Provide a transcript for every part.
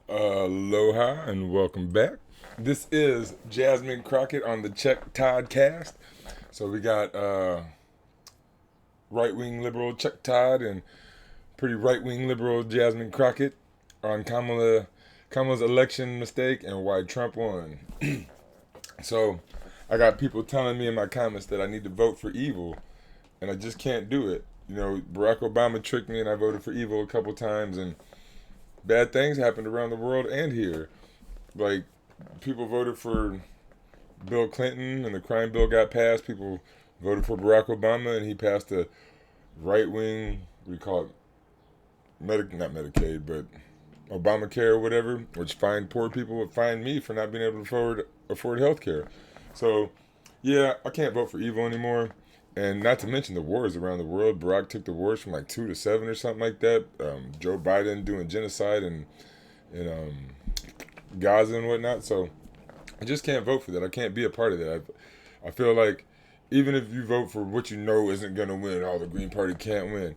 Aloha and welcome back. This is Jasmine Crockett on the Check Todd cast. So we got right wing liberal Chuck Todd and pretty right wing liberal Jasmine Crockett on Kamala's election mistake and why Trump won. So I got people telling me in my comments that I need to vote for evil, and I just can't do it. You know, Barack Obama tricked me, and I voted for evil a couple times, and bad things happened around the world and here. Like, people voted for Bill Clinton, and the crime bill got passed. People voted for Barack Obama, and he passed a right wing, we call it, not Medicaid, but Obamacare or whatever, which fined poor people, would fine me for not being able to afford health care. So, yeah, I can't vote for evil anymore. And not to mention the wars around the world. Barack took the wars from like 2 to 7 or something like that. Joe Biden doing genocide in Gaza and whatnot. So I just can't vote for that. I can't be a part of that. I feel like even if you vote for what you know isn't going to win, the Green Party can't win.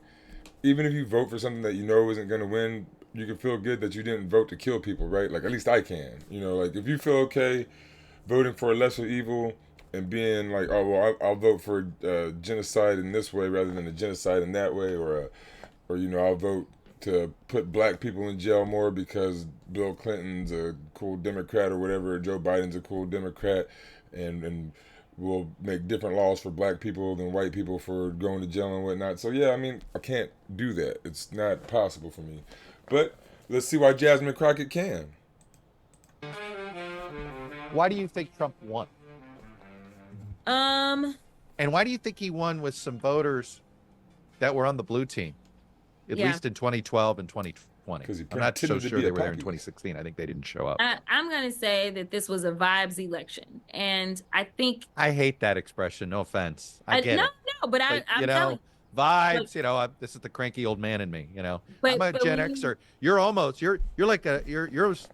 Even if you vote for something that you know isn't going to win, you can feel good that you didn't vote to kill people, right? Like, at least I can. Like, if you feel okay voting for a lesser evil and being like, oh, well, I'll vote for genocide in this way rather than a genocide in that way, or I'll vote to put black people in jail more because Bill Clinton's a cool Democrat or whatever, or Joe Biden's a cool Democrat, and we'll make different laws for black people than white people for going to jail and whatnot. So yeah, I mean, I can't do that. It's not possible for me. But let's see why Jasmine Crockett can. Why do you think Trump won? Um, And why do you think he won with some voters that were on the blue team, at yeah, least in 2012 and 2020? Because he I'm not so pretended to sure be they a were there in populist. 2016. I think they didn't show up. I'm gonna say that this was a vibes election, and I think I hate that expression. No offense. I I get no it. no, but But, I'm telling, like, vibes, this is the cranky old man in me, I'm a but Gen when you, Xer. You're like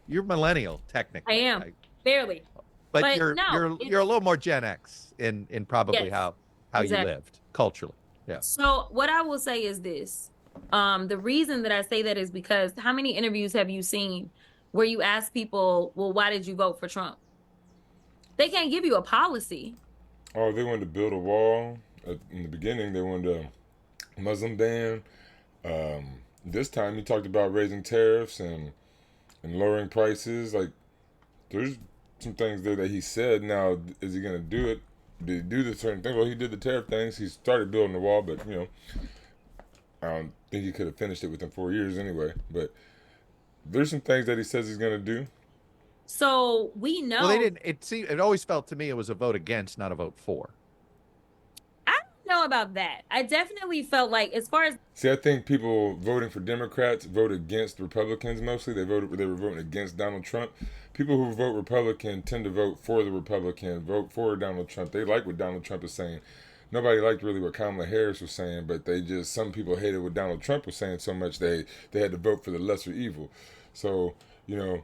you're millennial I technically. am barely, But but you're no, you're it's you're a little more Gen X in probably yes, how you exactly. lived culturally. Yeah. So what I will say is this: the reason that I say that is because how many interviews have you seen where you ask people, well, why did you vote for Trump? They can't give you a policy. Oh, they wanted to build a wall. In the beginning, they wanted a Muslim ban. This time, he talked about raising tariffs and lowering prices. Like, there's some things there that he said. Now, is he going to do it? Did he do the certain thing? Well, he did the tariff things. He started building the wall, but, I don't think he could have finished it within 4 years anyway. But there's some things that he says he's going to do. So we Well, they know. didn't. It always felt to me it was a vote against, not a vote for. I don't know about that. I definitely felt like, as far as See, I think people voting for Democrats vote against Republicans mostly. They were voting against Donald Trump. People who vote Republican tend to vote for the Republican, vote for Donald Trump. They like what Donald Trump is saying. Nobody liked really what Kamala Harris was saying, but some people hated what Donald Trump was saying so much they had to vote for the lesser evil. So, you know,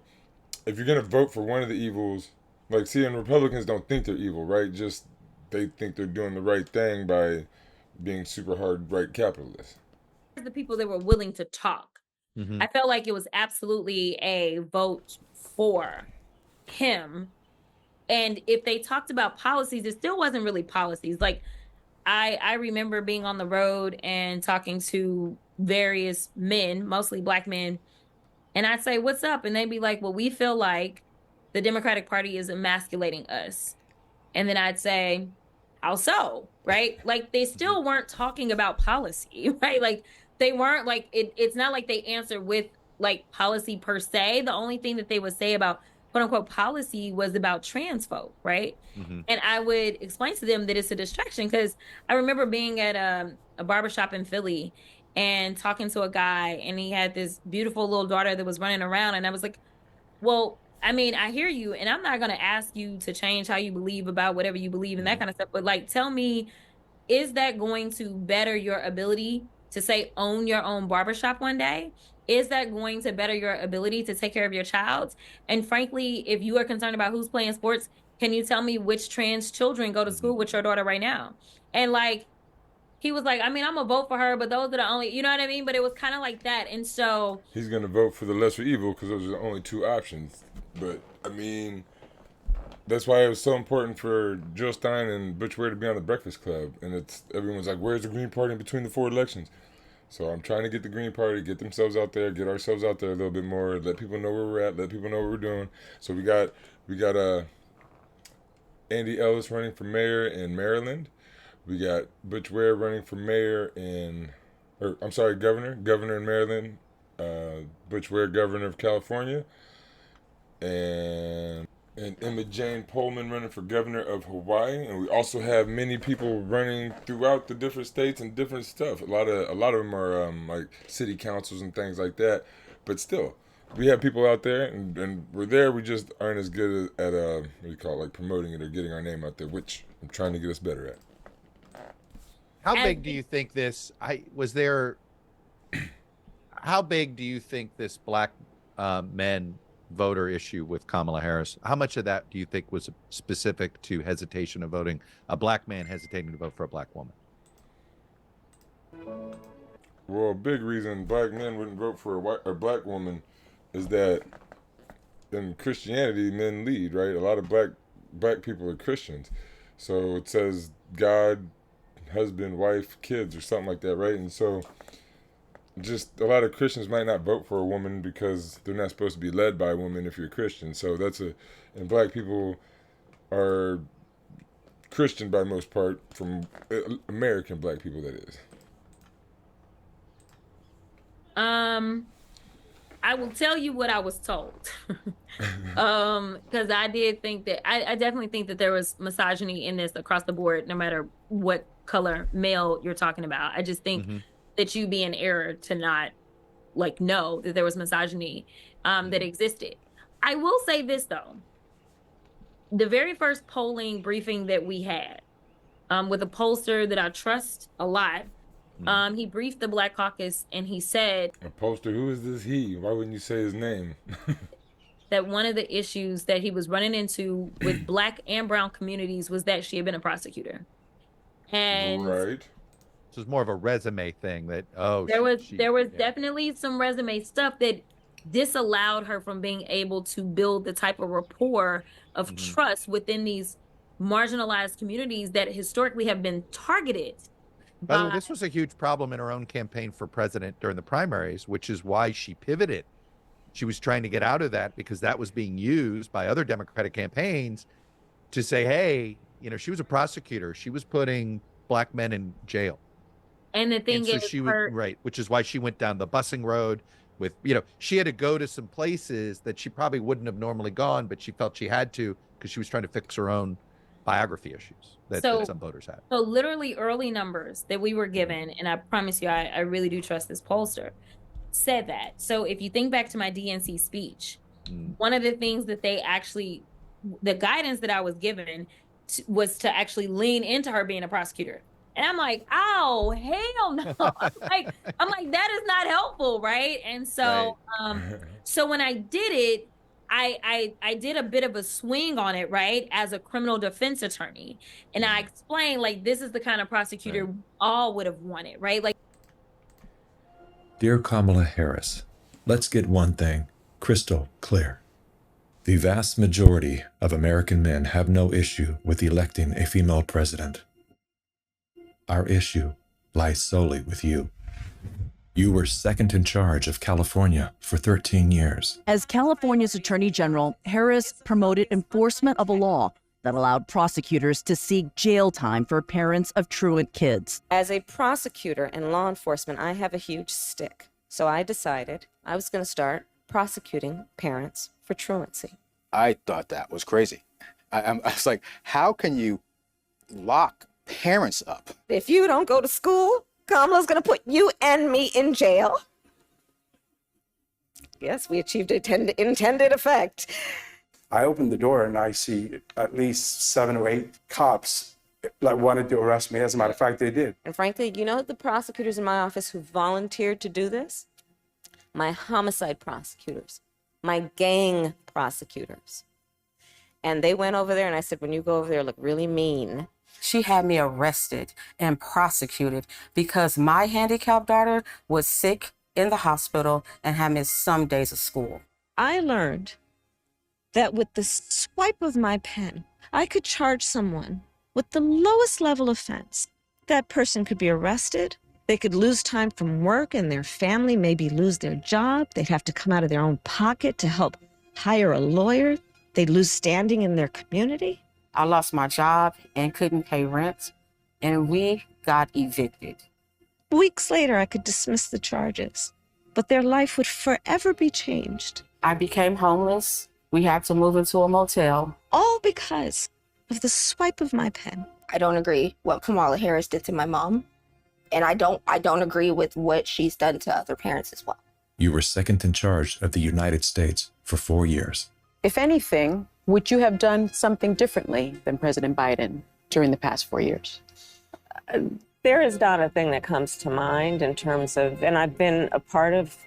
if you're gonna vote for one of the evils, like, see, and Republicans don't think they're evil, right? Just they think they're doing the right thing by being super hard right capitalists. the people that were willing to talk, Hmm. I felt like it was absolutely a vote for him. And if they talked about policies, it still wasn't really policies. Like, I remember being on the road and talking to various men, mostly black men, and I'd say, "What's up?" And they'd be like, "Well, we feel like the Democratic Party is emasculating us." And then I'd say, "How so?" Right? Like, they Hmm. still weren't talking about policy, right? Like, they weren't like it's not like they answered with like policy per se. The only thing that they would say about quote unquote policy was about trans folk, right? Hmm. And I would explain to them that it's a distraction because I remember being at a barbershop in Philly and talking to a guy, and he had this beautiful little daughter that was running around, and I was like, well, I mean, I hear you, and I'm not going to ask you to change how you believe about whatever you believe and that Hmm. kind of stuff. But like, tell me, is that going to better your ability to say own your own barbershop one day? Is that going to better your ability to take care of your child? And frankly, if you are concerned about who's playing sports, can you tell me which trans children go to Hmm. school with your daughter right now? And like, he was like, I mean, I'm gonna vote for her, but those are the only, you know what I mean? But it was kind of like that. And so He's gonna vote for the lesser evil because those are the only two options. But I mean, that's why it was so important for Jill Stein and Butch Ware to be on the Breakfast Club. And it's everyone's like, where's the Green Party in between the 4 elections? So I'm trying to get the Green Party, get themselves out there, get ourselves out there a little bit more, let people know where we're at, let people know what we're doing. So we got Andy Ellis running for mayor in Maryland. We got Butch Ware running for mayor governor in Maryland. Butch Ware, governor of California, and Emma Jane Pullman running for governor of Hawaii. And we also have many people running throughout the different states and different stuff. A lot of them are like city councils and things like that. But still, we have people out there, and we're there. We just aren't as good at what do you call it, like promoting it or getting our name out there, which I'm trying to get us better at. How big do you think this? How big do you think this black men voter issue with Kamala Harris? How much of that do you think was specific to hesitation of voting, a black man hesitating to vote for a black woman? Well, a big reason black men wouldn't vote for a black woman is that in Christianity, men lead, right? A lot of black people are Christians, so it says God, husband, wife, kids, or something like that, right? And so just a lot of Christians might not vote for a woman because they're not supposed to be led by a woman if you're a Christian. So and black people are Christian by most part, from American black people, that is. I will tell you what I was told. Because I did think that I definitely think that there was misogyny in this across the board, no matter what color male you're talking about. I just think that you'd be in error to not like know that there was misogyny that existed. I will say this though. The very first polling briefing that we had with a pollster that I trust a lot, he briefed the Black Caucus and he said, a pollster, who is this he? Why wouldn't you say his name? that one of the issues that he was running into with black and brown communities was that she had been a prosecutor. And right. This was more of a resume thing that, there was definitely some resume stuff that disallowed her from being able to build the type of rapport of trust within these marginalized communities that historically have been targeted. By the way, this was a huge problem in her own campaign for president during the primaries, which is why she pivoted. She was trying to get out of that because that was being used by other Democratic campaigns to say, hey, she was a prosecutor. She was putting black men in jail. And the thing is, right, which is why she went down the busing road with, she had to go to some places that she probably wouldn't have normally gone, but she felt she had to because she was trying to fix her own biography issues that some voters had. So literally early numbers that we were given, and I promise you, I really do trust this pollster, said that. So if you think back to my DNC speech, one of the things that the guidance that I was given was to actually lean into her being a prosecutor. And I'm like, oh, hell no. I'm like, that is not helpful, right? And so, so when I did it, I did a bit of a swing on it, right, as a criminal defense attorney. And I explained, like, this is the kind of prosecutor all would have wanted, right? Like, Dear Kamala Harris, let's get one thing crystal clear. The vast majority of American men have no issue with electing a female president. Our issue lies solely with you. You were second in charge of California for 13 years. As California's Attorney General, Harris promoted enforcement of a law that allowed prosecutors to seek jail time for parents of truant kids. As a prosecutor and law enforcement, I have a huge stick. So I decided I was going to start prosecuting parents for truancy. I thought that was crazy. I was like, how can you lock parents up? If you don't go to school, Kamala's going to put you and me in jail. Yes, we achieved intended effect. I opened the door and I see at least 7 or 8 cops that wanted to arrest me. As a matter of fact, they did. And frankly, the prosecutors in my office who volunteered to do this? My homicide prosecutors, my gang prosecutors. And they went over there and I said, when you go over there, look really mean. She had me arrested and prosecuted because my handicapped daughter was sick in the hospital and had missed some days of school. I learned that with the swipe of my pen, I could charge someone with the lowest level offense. That person could be arrested. They could lose time from work and their family maybe lose their job. They'd have to come out of their own pocket to help hire a lawyer. They'd lose standing in their community. I lost my job and couldn't pay rent, and we got evicted. Weeks later, I could dismiss the charges, but their life would forever be changed. I became homeless. We had to move into a motel. All because of the swipe of my pen. I don't agree what Kamala Harris did to my mom, and I don't agree with what she's done to other parents as well. You were second in charge of the United States for 4 years. If anything, would you have done something differently than President Biden during the past 4 years? There is not a thing that comes to mind in terms of, and I've been a part of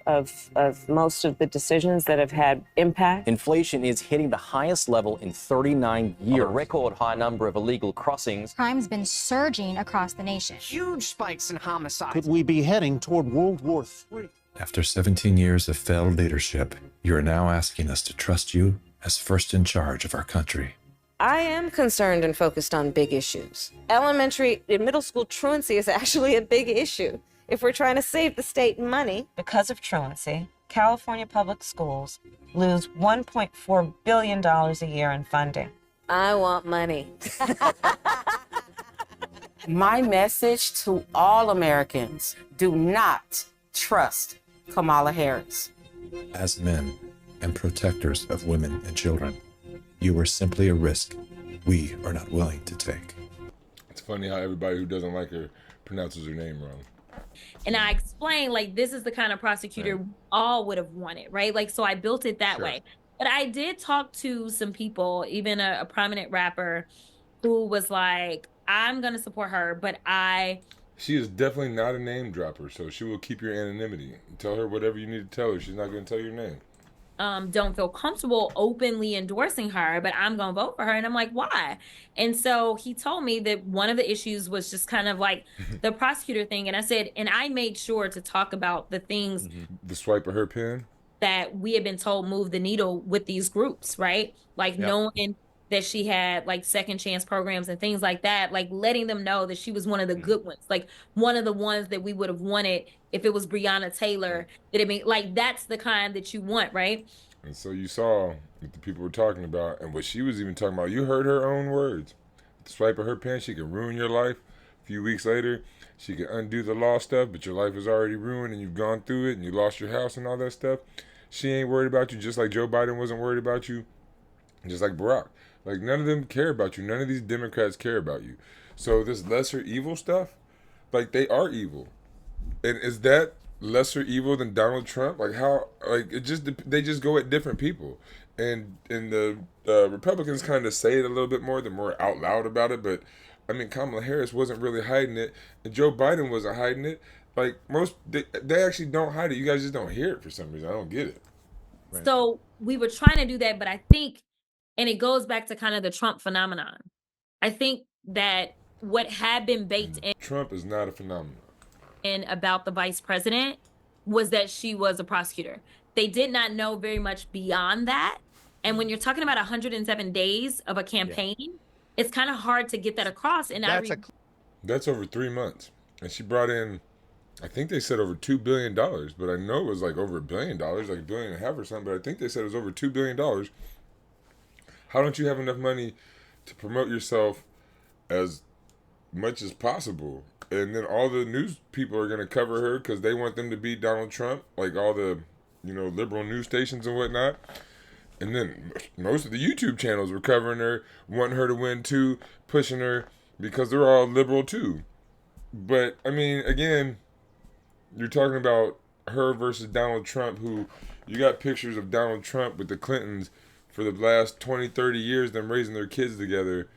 most of the decisions that have had impact. Inflation is hitting the highest level in 39 years. A record high number of illegal crossings. Crime's been surging across the nation. Huge spikes in homicides. Could we be heading toward World War III? After 17 years of failed leadership, you are now asking us to trust you as first in charge of our country. I am concerned and focused on big issues. Elementary and middle school truancy is actually a big issue. If we're trying to save the state money. Because of truancy, California public schools lose $1.4 billion a year in funding. I want money. My message to all Americans: do not trust Kamala Harris. As men and protectors of women and children, you are simply a risk we are not willing to take. It's funny how everybody who doesn't like her pronounces her name wrong. And I explained, like, this is the kind of prosecutor all would have wanted, right? Like, so I built it that way. But I did talk to some people, even a prominent rapper, who was like, I'm going to support her, but She is definitely not a name dropper, so she will keep your anonymity. Tell her whatever you need to tell her. She's not going to tell your name. Don't feel comfortable openly endorsing her, but I'm going to vote for her. And I'm like, why? And so he told me that one of the issues was just kind of like the prosecutor thing. And I said, and I made sure to talk about the things The swipe of her pen? that we had been told move the needle with these groups, right? Like knowing that she had like second chance programs and things like that, like letting them know that she was one of the good ones, like one of the ones that we would have wanted if it was Breonna Taylor. That it mean, like, that's the kind that you want, right? And so you saw what the people were talking about and what she was even talking about. You heard her own words. The swipe of her pen, she could ruin your life. A few weeks later, she could undo the law stuff, but your life is already ruined and you've gone through it and you lost your house and all that stuff. She ain't worried about you, just like Joe Biden wasn't worried about you, just like Barack. Like, none of them care about you. None of these Democrats care about you. So this lesser evil stuff, like, they are evil. And is that lesser evil than Donald Trump? Like, how, like, they just go at different people. And the Republicans kind of say it a little bit more. They're more out loud about it. But, I mean, Kamala Harris wasn't really hiding it. And Joe Biden wasn't hiding it. Like, they actually don't hide it. You guys just don't hear it for some reason. I don't get it. Right. So we were trying to do that, but I think, and it goes back to kind of the Trump phenomenon. I think that what had been baked in Trump is not a phenomenon. And about the vice president was that she was a prosecutor. They did not know very much beyond that. And when you're talking about 107 days of a campaign, it's kind of hard to get that across. And that's over 3 months. And she brought in, I think they said over $2 billion, but I know it was like over $1 billion, like $1.5 billion or something, but I think they said it was over $2 billion. How don't you have enough money to promote yourself as much as possible? And then all the news people are going to cover her because they want them to beat Donald Trump, like all the, liberal news stations and whatnot. And then most of the YouTube channels were covering her, wanting her to win too, pushing her because they're all liberal too. But, I mean, again, you're talking about her versus Donald Trump, who you got pictures of Donald Trump with the Clintons for the last 20, 30 years, them raising their kids together.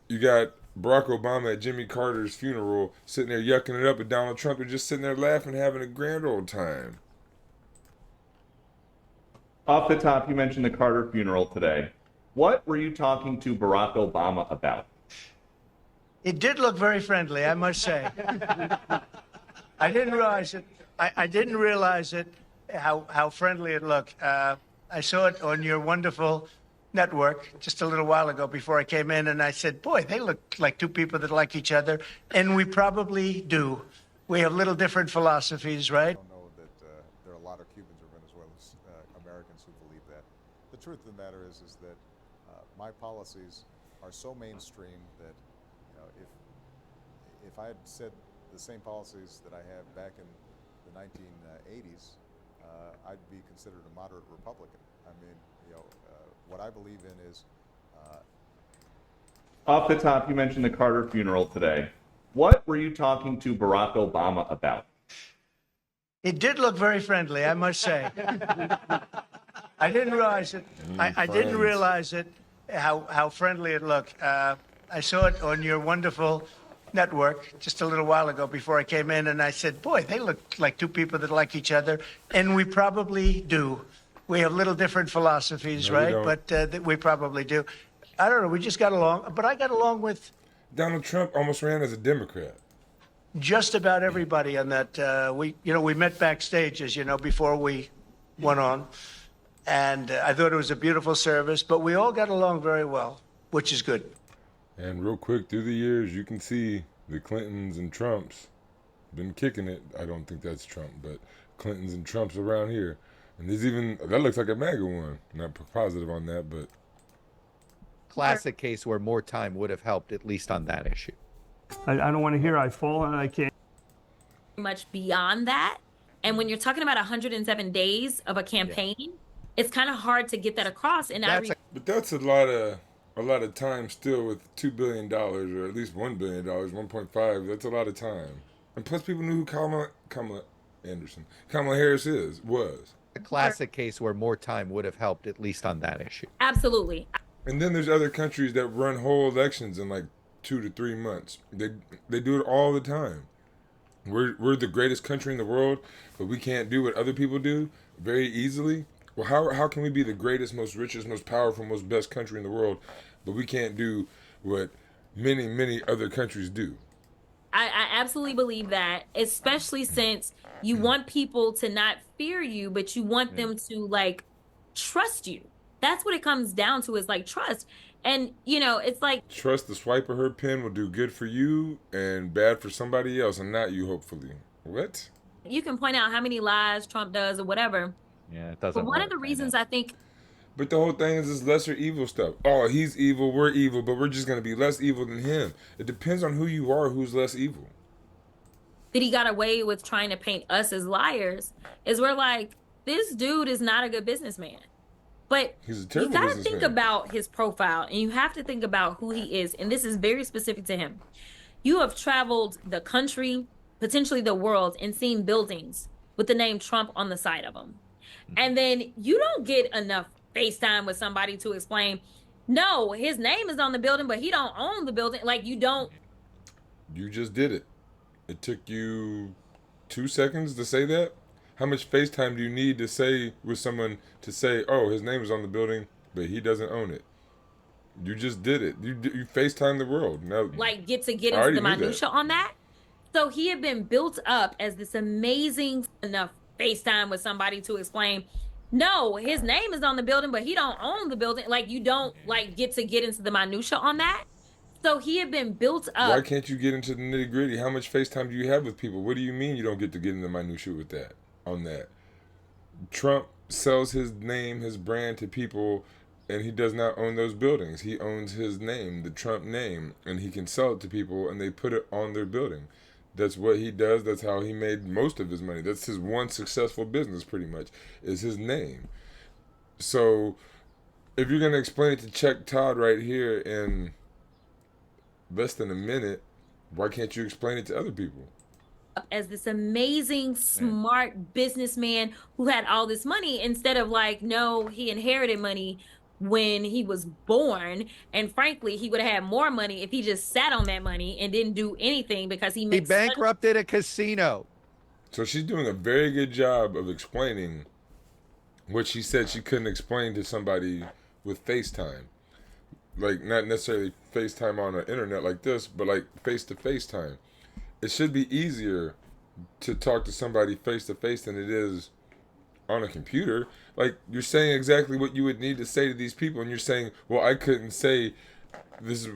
You got Barack Obama at Jimmy Carter's funeral sitting there yucking it up, and Donald Trump was just sitting there laughing, having a grand old time. Off the top, you mentioned the Carter funeral today. What were you talking to Barack Obama about? It did look very friendly, I must say. I didn't realize it. I didn't realize it, how friendly it looked. I saw it on your wonderful network just a little while ago before I came in, and I said, boy, they look like two people that like each other. And we probably do. We have little different philosophies, right? I don't know that there are a lot of Cubans or Venezuelans, Americans who believe that. The truth of the matter is that my policies are so mainstream that if I had said the same policies that I have back in the 1980s, I'd be considered a moderate Republican. I mean, what I believe in is... Off the top, you mentioned the Carter funeral today. What were you talking to Barack Obama about? It did look very friendly, I must say. I didn't realize it. I didn't realize it, how friendly it looked. I saw it on your wonderful network just a little while ago before I came in, and I said, boy, they look like two people that like each other. And we probably do. We have little different philosophies, No, we right? don't. But we probably do. I don't know. We just got along. But I got along with Donald Trump almost ran as a Democrat. just about everybody on that. We met backstage, as you know, before we went on. And I thought it was a beautiful service, but we all got along very well, which is good. And real quick, through the years, you can see the Clintons and Trumps been kicking it. I don't think that's Trump, but Clintons and Trumps around here. And there's even, that looks like a MAGA one. Not positive on that, but. Classic case where more time would have helped, at least on that issue. I don't want to hear I fall and I can't. Much beyond that. And when you're talking about 107 days of a campaign, it's kind of hard to get that across. And But that's a lot of time still with $2 billion, or at least $1 billion, 1.5. That's a lot of time. And plus, people knew who Kamala Harris was. A classic case where more time would have helped, at least on that issue. Absolutely. And then there's other countries that run whole elections in like 2 to 3 months. They do it all the time. We're the greatest country in the world, but we can't do what other people do very easily. Well, how can we be the greatest, most richest, most powerful, most best country in the world, but we can't do what many other countries do? I absolutely believe that, especially since you want people to not fear you, but you want them to like trust you. That's what it comes down to, is like trust. And it's like Trust the swipe of her pen will do good for you and bad for somebody else, and not you, hopefully. What? you can point out how many lies Trump does or whatever. Yeah, it doesn't. But one of the reasons I think But the whole thing is this lesser evil stuff. Oh, he's evil, we're evil, but we're just going to be less evil than him. It depends on who you are, who's less evil. that he got away with trying to paint us as liars is we're like, this dude is not a good businessman. But He's a you terrible got to businessman. think about his profile, and you have to think about who he is. And this is very specific to him. You have traveled the country, potentially the world, and seen buildings with the name Trump on the side of them. And then you don't get enough FaceTime with somebody to explain, no, his name is on the building, but he don't own the building. Like, you don't. You just did it. It took you 2 seconds to say that? How much FaceTime do you need to say with someone to say, oh, his name is on the building, but he doesn't own it? You just did it. You FaceTime the world. Now, Like, get into I already the knew that. minutia on that. So he had been built up as this amazing enough FaceTime with somebody to explain, no, his name is on the building, but he don't own the building. Like, you don't like get into the minutia on that. So he had been built up. Why can't you get into the nitty gritty? How much FaceTime do you have with people? What do you mean you don't get to get in the minutia with that? On that, Trump sells his name, his brand to people, and he does not own those buildings. He owns his name, the Trump name, and he can sell it to people, and they put it on their building. That's what he does. That's how he made most of his money. That's his one successful business, pretty much, is his name. So, if you're gonna explain it to Chuck Todd right here in less than a minute, why can't you explain it to other people? As this amazing, smart businessman who had all this money, instead of like, no, he inherited money when he was born. And frankly, he would have had more money if he just sat on that money and didn't do anything, because he He makes bankrupted a casino. So she's doing a very good job of explaining what she said she couldn't explain to somebody with FaceTime. like not necessarily FaceTime on the internet like this, but like face-to-face time. It should be easier to talk to somebody face-to-face than it is on a computer. Like, you're saying exactly what you would need to say to these people, and you're saying, well, I couldn't say this.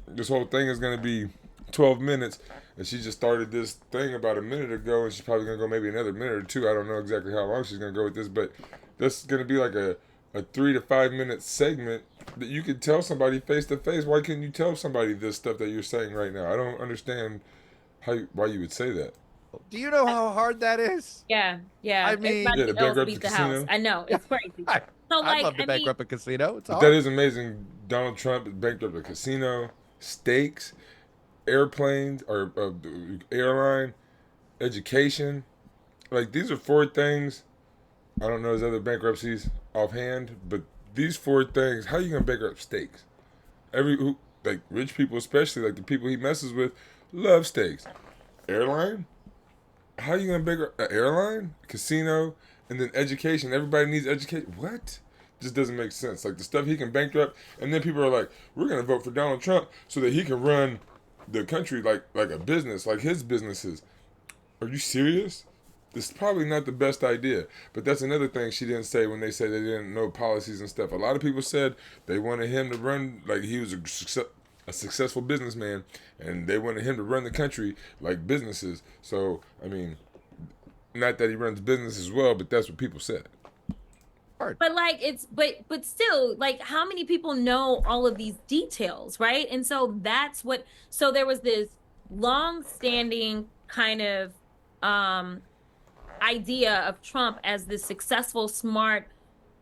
This whole thing is going to be 12 minutes, and she just started this thing about a minute ago, and she's probably going to go maybe another minute or two. I don't know exactly how long she's going to go with this, but this is going to be like a 3 to 5 minute segment that you could tell somebody face to face. Why can't you tell somebody this stuff that you're saying right now? I don't understand why you would say that. Do you know how hard that is? Yeah. I mean, everybody Yeah, to else bankrupt beat the the house. casino. I know, it's crazy. So I'd like, love to bankrupt a casino. It's But hard. that is amazing. Donald Trump bankrupt a casino, steaks, airplanes, or airline, education. Like, these are 4 things. I don't know his other bankruptcies offhand, but these 4 things. How you gonna bankrupt steaks? Like rich people, especially like the people he messes with, love steaks. Airline. How you gonna bankrupt an airline, casino, and then education? Everybody needs education. What? Just doesn't make sense. Like the stuff he can bankrupt, and then people are like, "We're gonna vote for Donald Trump so that he can run the country like a business, like his businesses." Are you serious? This is probably not the best idea. But that's another thing she didn't say when they said they didn't know policies and stuff. A lot of people said they wanted him to run like he was a successful businessman, and they wanted him to run the country like businesses. So, I mean, not that he runs business as well, but that's what people said. But like but still, like, how many people know all of these details, right? And so that's what, so there was this long-standing kind of idea of Trump as this successful, smart,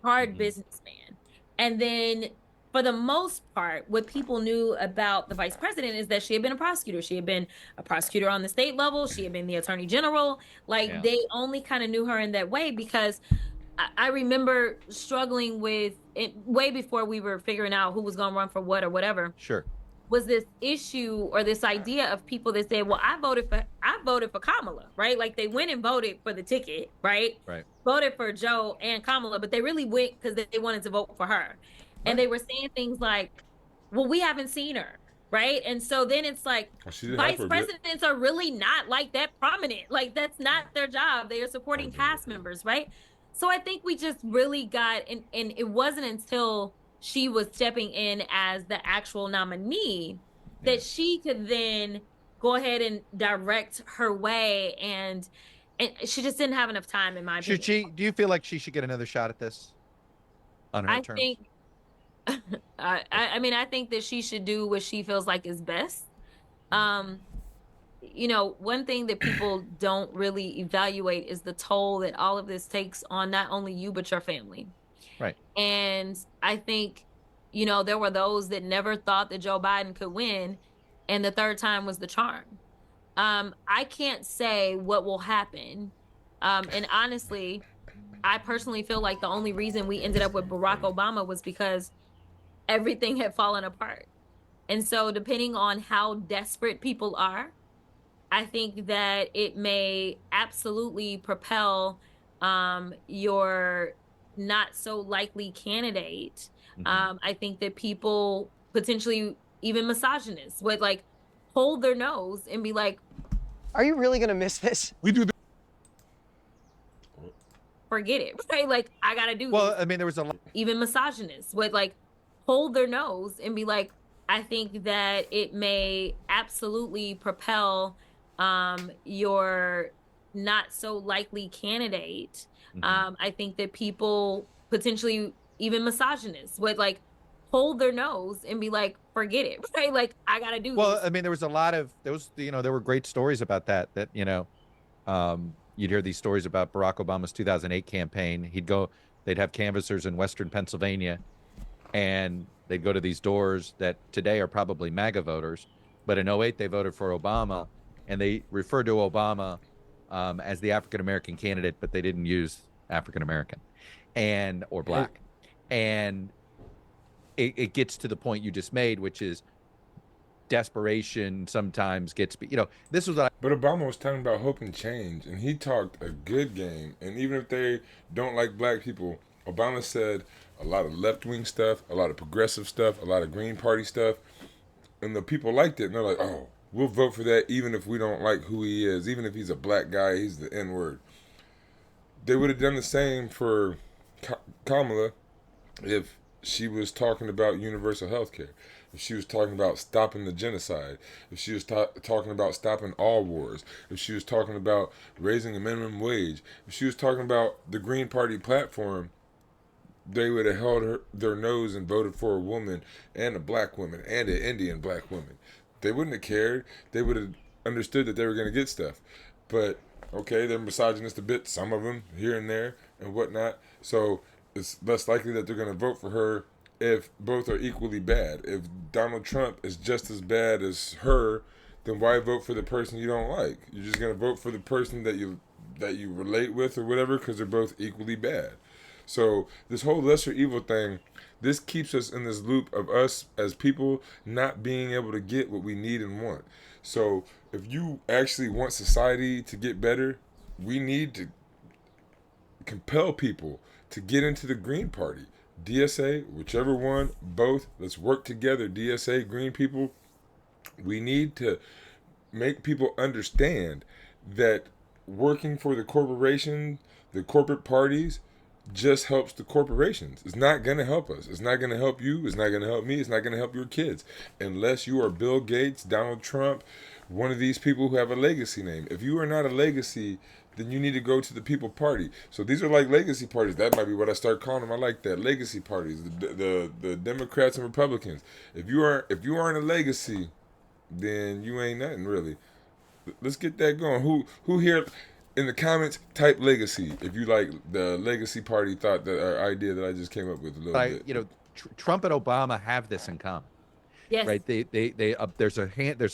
hard businessman. And then for the most part, what people knew about the vice president is that she had been a prosecutor. She had been a prosecutor on the state level. She had been the attorney general. Like, they only kind of knew her in that way because I remember struggling with it way before we were figuring out who was going to run for what or whatever. Sure. Was this issue or this idea of people that said, well, I voted for Kamala, right? Like, they went and voted for the ticket, right? Right. Voted for Joe and Kamala, but they really went because they wanted to vote for her. And they were saying things like, well, we haven't seen her, right? And so then it's like, vice presidents are really not like that prominent. Like, that's not their job. They are supporting cast members, right? So I think we just really got, and it wasn't until she was stepping in as the actual nominee that she could then go ahead and direct her way, and she just didn't have enough time, in my opinion. Do you feel like she should get another shot at this on her terms? Think I mean, I think that she should do what she feels like is best. You know, one thing that people don't really evaluate is the toll that all of this takes on not only you, but your family. Right. And I think, you know, there were those that never thought that Joe Biden could win, and the third time was the charm. I can't say what will happen. And honestly, I personally feel like the only reason we ended up with Barack Obama was because everything had fallen apart. And so depending on how desperate people are, I think that it may absolutely propel your not so likely candidate. I think that people potentially, even misogynists, would like hold their nose and be like, Are you really going to miss this? We do. Forget it, right? Like, I got to do this. Well, I mean, there was a lot. Even misogynists would like hold their nose and be like, I think that it may absolutely propel your not so likely candidate. I think that people potentially, even misogynists, would like hold their nose and be like, forget it, right? Like, I gotta do Well, this. I mean, there was a lot of those, you know, there were great stories about that, you know, you'd hear these stories about Barack Obama's 2008 campaign. They'd have canvassers in Western Pennsylvania, and they'd go to these doors that today are probably MAGA voters, but in 2008 they voted for Obama, and they referred to Obama as the African-American candidate, but they didn't use African-American or black. And it gets to the point you just made, which is desperation sometimes gets, you know, this was what But Obama was talking about hope and change, and he talked a good game. And even if they don't like black people, Obama said, a lot of left-wing stuff, a lot of progressive stuff, a lot of Green Party stuff. And the people liked it. And they're like, oh, we'll vote for that even if we don't like who he is. Even if he's a black guy, he's the N-word. They would have done the same for Kamala if she was talking about universal health care, if she was talking about stopping the genocide, if she was talking about stopping all wars, if she was talking about raising a minimum wage, if she was talking about the Green Party platform, they would have held their nose and voted for a woman and a black woman and an Indian black woman. They wouldn't have cared. They would have understood that they were going to get stuff. But, okay, they're misogynist a bit, some of them, here and there and whatnot. So it's less likely that they're going to vote for her if both are equally bad. If Donald Trump is just as bad as her, then why vote for the person you don't like? You're just going to vote for the person that you relate with or whatever because they're both equally bad. So this whole lesser evil thing, this keeps us in this loop of us as people not being able to get what we need and want. So if you actually want society to get better, we need to compel people to get into the Green Party. DSA, whichever one, both, let's work together. DSA, Green people, we need to make people understand that working for the corporation, the corporate parties, just helps the corporations. It's not going to help us. It's not going to help you. It's not going to help me. It's not going to help your kids. Unless you are Bill Gates, Donald Trump, one of these people who have a legacy name. If you are not a legacy, then you need to go to the people party. So these are like legacy parties. That might be what I start calling them. I like that. Legacy parties. The Democrats and Republicans. If you aren't a legacy, then you ain't nothing really. Let's get that going. Who here in the comments type legacy if you like the legacy party thought that idea that I just came up with a little bit. You know, Trump and Obama have this in common. Yes. Right. There's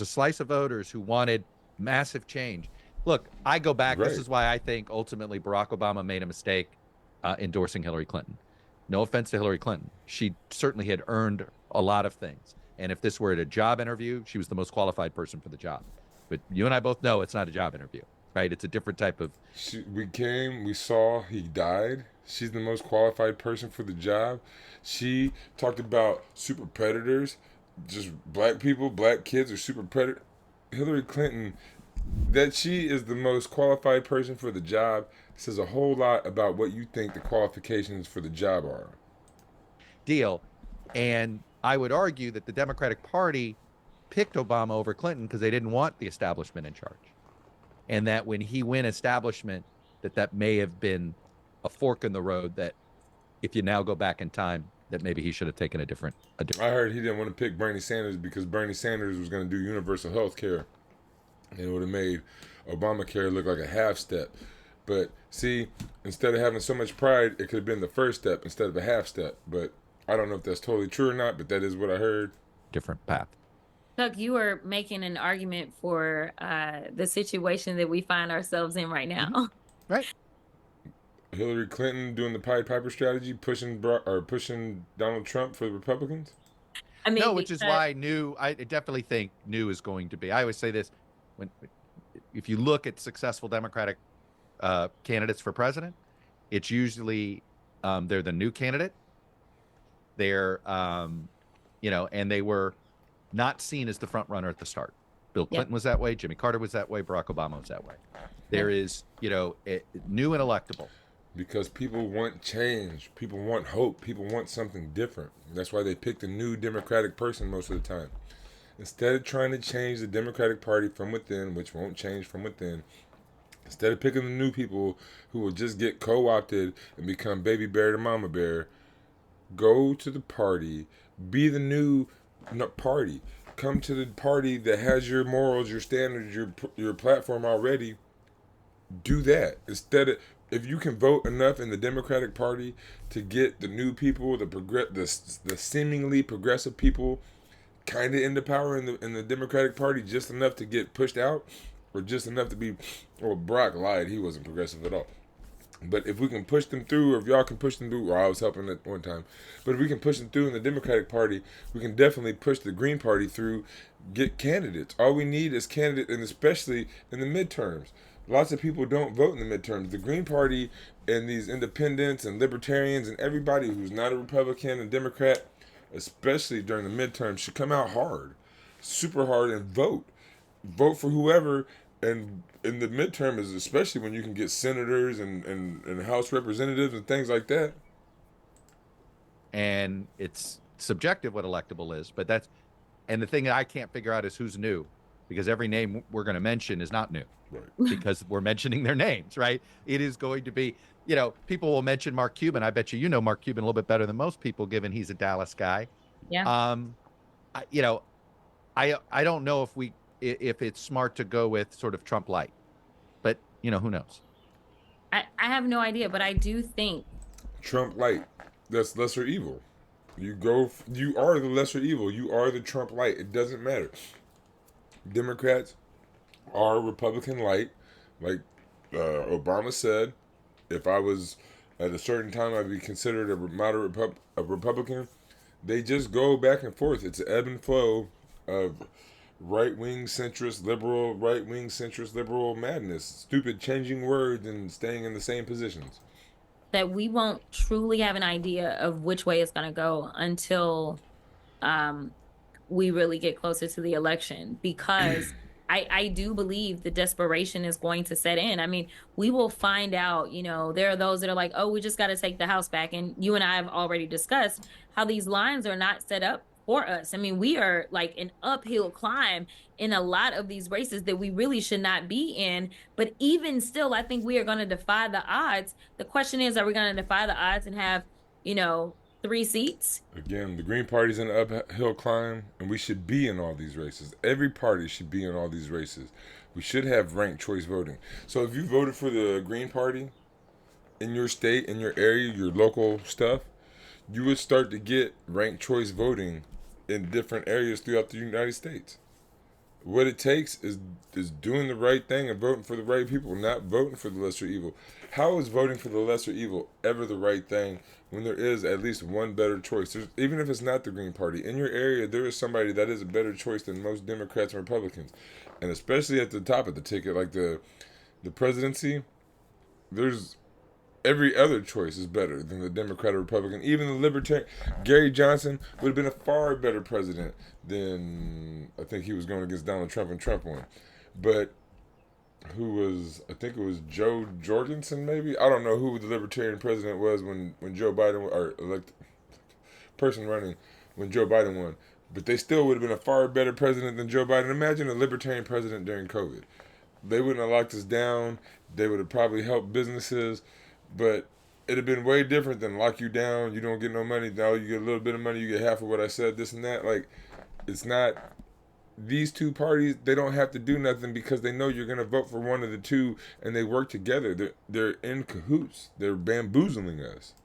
a slice of voters who wanted massive change. Look, I go back. Right. This is why I think ultimately Barack Obama made a mistake endorsing Hillary Clinton. No offense to Hillary Clinton. She certainly had earned a lot of things. And if this were at a job interview, she was the most qualified person for the job. But you and I both know it's not a job interview. Right, it's a different type of. We saw he died. She's the most qualified person for the job. She talked about super predators, just black people, black kids are super predators. Hillary Clinton, that she is the most qualified person for the job says a whole lot about what you think the qualifications for the job are. Deal, and I would argue that the Democratic Party picked Obama over Clinton because they didn't want the establishment in charge. And that when he went establishment, that may have been a fork in the road that if you now go back in time, that maybe he should have taken a different. I heard he didn't want to pick Bernie Sanders because Bernie Sanders was going to do universal health care. And it would have made Obamacare look like a half step. But see, instead of having so much pride, it could have been the first step instead of a half step. But I don't know if that's totally true or not, but that is what I heard. Different path. Chuck, you were making an argument for the situation that we find ourselves in right now. Right. Hillary Clinton doing the Pied Piper strategy, pushing Donald Trump for the Republicans? I mean, no, which is why I definitely think new is going to be. I always say this, if you look at successful Democratic candidates for president, it's usually they're the new candidate. They're, and they were not seen as the front runner at the start. Bill Clinton was that way. Jimmy Carter was that way. Barack Obama was that way. There is, new and electable. Because people want change. People want hope. People want something different. That's why they pick a new Democratic person most of the time. Instead of trying to change the Democratic Party from within, which won't change from within, instead of picking the new people who will just get co-opted and become baby bear to mama bear, go to the party, be the new party. Come to the party that has your morals, your standards, your platform already. Do that. Instead of, if you can vote enough in the Democratic Party to get the new people, the seemingly progressive people kind of into power in the Democratic Party, just enough to get pushed out, or just enough to be, well, Barack lied, he wasn't progressive at all. But if we can push them through, or if y'all can push them through, or I was helping at one time, but if we can push them through in the Democratic Party, we can definitely push the Green Party through, get candidates. All we need is candidates, and especially in the midterms. Lots of people don't vote in the midterms. The Green Party And these independents and libertarians and everybody who's not a Republican and Democrat, especially during the midterms, should come out hard, super hard, and vote. Vote for whoever. And in the midterm is especially when you can get senators and House representatives and things like that. And it's subjective what electable is, but that's, and the thing that I can't figure out is who's new, because every name we're going to mention is not new, right? Because we're mentioning their names, right? It is going to be, you know, people will mention Mark Cuban. I bet you know Mark Cuban a little bit better than most people, given he's a Dallas guy. Yeah. I don't know if it's smart to go with sort of Trump light, but who knows? I have no idea, but I do think Trump light, that's lesser evil. You are the lesser evil. You are the Trump light. It doesn't matter. Democrats are Republican light. Like Obama said, if I was at a certain time, I'd be considered a moderate Republican. They just go back and forth. It's an ebb and flow of right-wing centrist liberal, right-wing centrist liberal madness. Stupid changing words and staying in the same positions. that we won't truly have an idea of which way it's going to go until we really get closer to the election, because I do believe the desperation is going to set in. I mean, we will find out, there are those that are like, oh, we just got to take the House back. And you and I have already discussed how these lines are not set up for us. I mean, we are like an uphill climb in a lot of these races that we really should not be in. But even still, I think we are going to defy the odds. The question is, are we going to defy the odds and have, 3 seats? Again, the Green Party's in an uphill climb, and we should be in all these races. Every party should be in all these races. We should have ranked choice voting. So if you voted for the Green Party in your state, in your area, your local stuff, you would start to get ranked choice voting in different areas throughout the United States. What it takes is doing the right thing and voting for the right people, not voting for the lesser evil. How is voting for the lesser evil ever the right thing when there is at least one better choice? Even if it's not the Green Party, in your area, there is somebody that is a better choice than most Democrats and Republicans. And especially at the top of the ticket, like the presidency, there's every other choice is better than the Democrat or Republican. Even the Libertarian, Gary Johnson would have been a far better president than, I think he was going against Donald Trump and Trump won. But I think it was Joe Jorgensen maybe? I don't know who the Libertarian president was when Joe Biden, or person running when Joe Biden won. But they still would have been a far better president than Joe Biden. Imagine a Libertarian president during COVID. They wouldn't have locked us down. They would have probably helped businesses. But it'd have been way different than lock you down. You don't get no money. Now you get a little bit of money. You get half of what I said, this and that. Like, it's not. These two parties, they don't have to do nothing because they know you're going to vote for one of the two, and they work together. They're in cahoots. They're bamboozling us.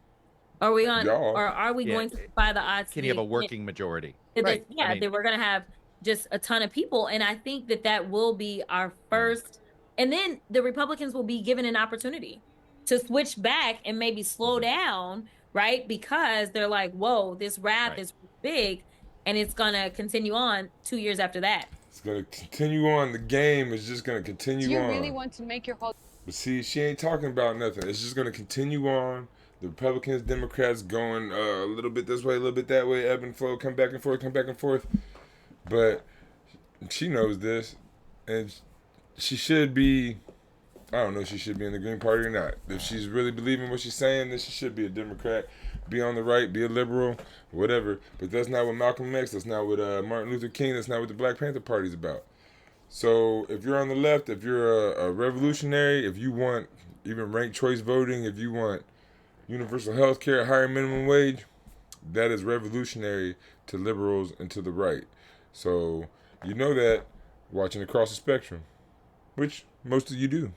Are we going to defy the odds? Can you have a working majority? Right. That we're going to have just a ton of people. And I think that will be our first. And then the Republicans will be given an opportunity to switch back and maybe slow down, right? Because they're like, whoa, this rap is big, and it's going to continue on 2 years after that. It's going to continue on. The game is just going to continue on. Do you really want to make your whole... But see, she ain't talking about nothing. It's just going to continue on. The Republicans, Democrats going a little bit this way, a little bit that way, ebb and flow, come back and forth, come back and forth. But she knows this, and she should be... I don't know if she should be in the Green Party or not. If she's really believing what she's saying, then she should be a Democrat, be on the right, be a liberal, whatever. But that's not what Malcolm X, that's not what Martin Luther King, that's not what the Black Panther Party's about. So if you're on the left, if you're a revolutionary, if you want even ranked choice voting, if you want universal health care, higher minimum wage, that is revolutionary to liberals and to the right. So you know that watching across the spectrum, which most of you do.